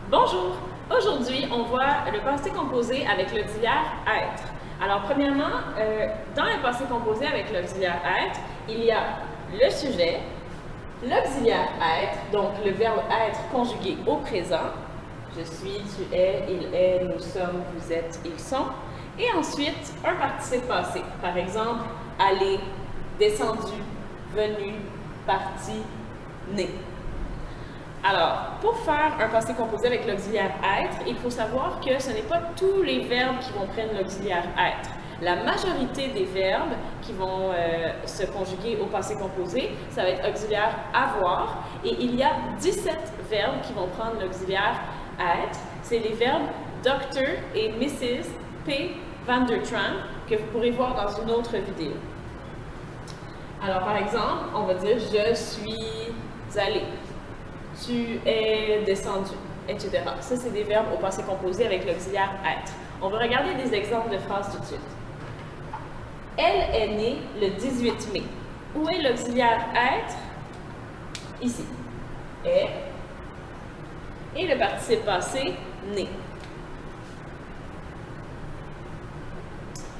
Bonjour! Aujourd'hui, on voit le passé composé avec l'auxiliaire être. Alors, premièrement, dans le passé composé avec l'auxiliaire être, il y a le sujet, l'auxiliaire être, donc le verbe être conjugué au présent. Je suis, tu es, il est, nous sommes, vous êtes, ils sont. Et ensuite, un participe passé. Par exemple, aller, descendu, venu, parti, né. Alors, pour faire un passé composé avec l'auxiliaire être, il faut savoir que ce n'est pas tous les verbes qui vont prendre l'auxiliaire être. La majorité des verbes qui vont se conjuguer au passé composé, ça va être auxiliaire avoir. Et il y a 17 verbes qui vont prendre l'auxiliaire être. C'est les verbes Dr. et Mrs. P. Van der Tram que vous pourrez voir dans une autre vidéo. Alors, par exemple, on va dire « je suis allé ». Tu es descendu, etc. Ça, c'est des verbes au passé composé avec l'auxiliaire être. On va regarder des exemples de phrases tout de suite. Elle est née le 18 mai. Où est l'auxiliaire être? Ici. Est. Et le participe passé, né.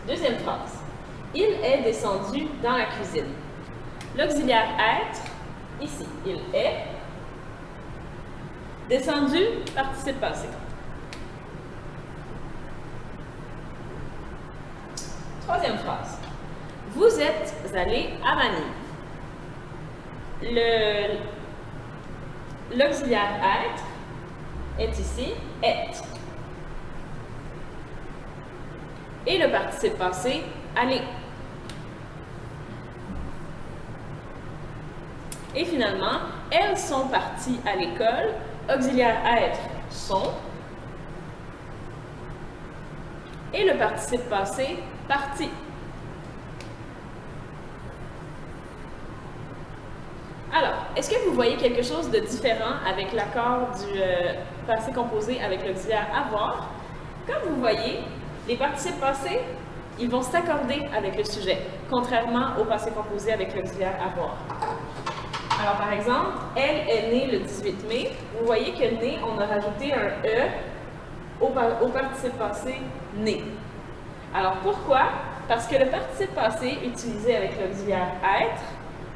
Deuxième phrase. Il est descendu dans la cuisine. L'auxiliaire être, ici. Il est. Descendu, participe passé. Troisième phrase. Vous êtes allé à Manille. L'auxiliaire être est ici, est. Et le participe passé, aller. Et finalement, elles sont parties à l'école. Auxiliaire être, sont. Et le participe passé, parti. Alors, est-ce que vous voyez quelque chose de différent avec l'accord du passé composé avec l'auxiliaire avoir? Comme vous voyez, les participes passés, ils vont s'accorder avec le sujet, contrairement au passé composé avec l'auxiliaire avoir. Alors, par exemple, elle est née le 18 mai. Vous voyez que né, on a rajouté un E au participe passé né. Alors, pourquoi? Parce que le participe passé utilisé avec l'auxiliaire être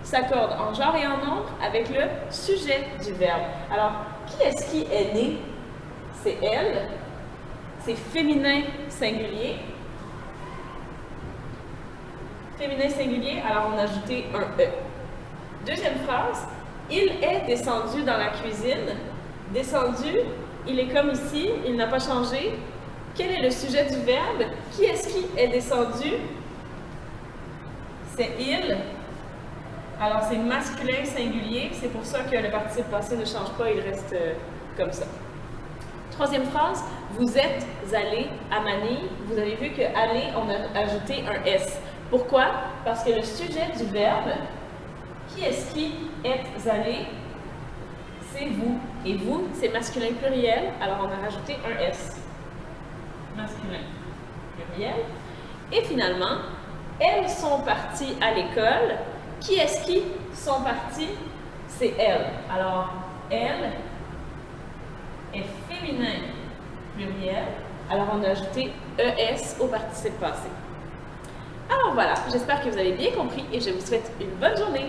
s'accorde en genre et en nombre avec le sujet du verbe. Alors, qui est-ce qui est né? C'est elle. C'est féminin singulier. Féminin singulier, alors on a ajouté un E. Deuxième phrase, il est descendu dans la cuisine. Descendu, il est comme ici, il n'a pas changé. Quel est le sujet du verbe? Qui est-ce qui est descendu? C'est il. Alors c'est masculin singulier, c'est pour ça que le participe passé ne change pas, il reste comme ça. Troisième phrase, vous êtes allé à Manille. Vous avez vu que aller, on a ajouté un S. Pourquoi? Parce que le sujet du verbe, qui est-ce qui est allé? C'est vous. Et vous, c'est masculin pluriel, alors on a rajouté un S. Masculin pluriel. Et finalement, elles sont parties à l'école. Qui est-ce qui sont parties? C'est elles. Alors, elle est féminin pluriel, alors on a ajouté ES au participe passé. Alors voilà, j'espère que vous avez bien compris et je vous souhaite une bonne journée.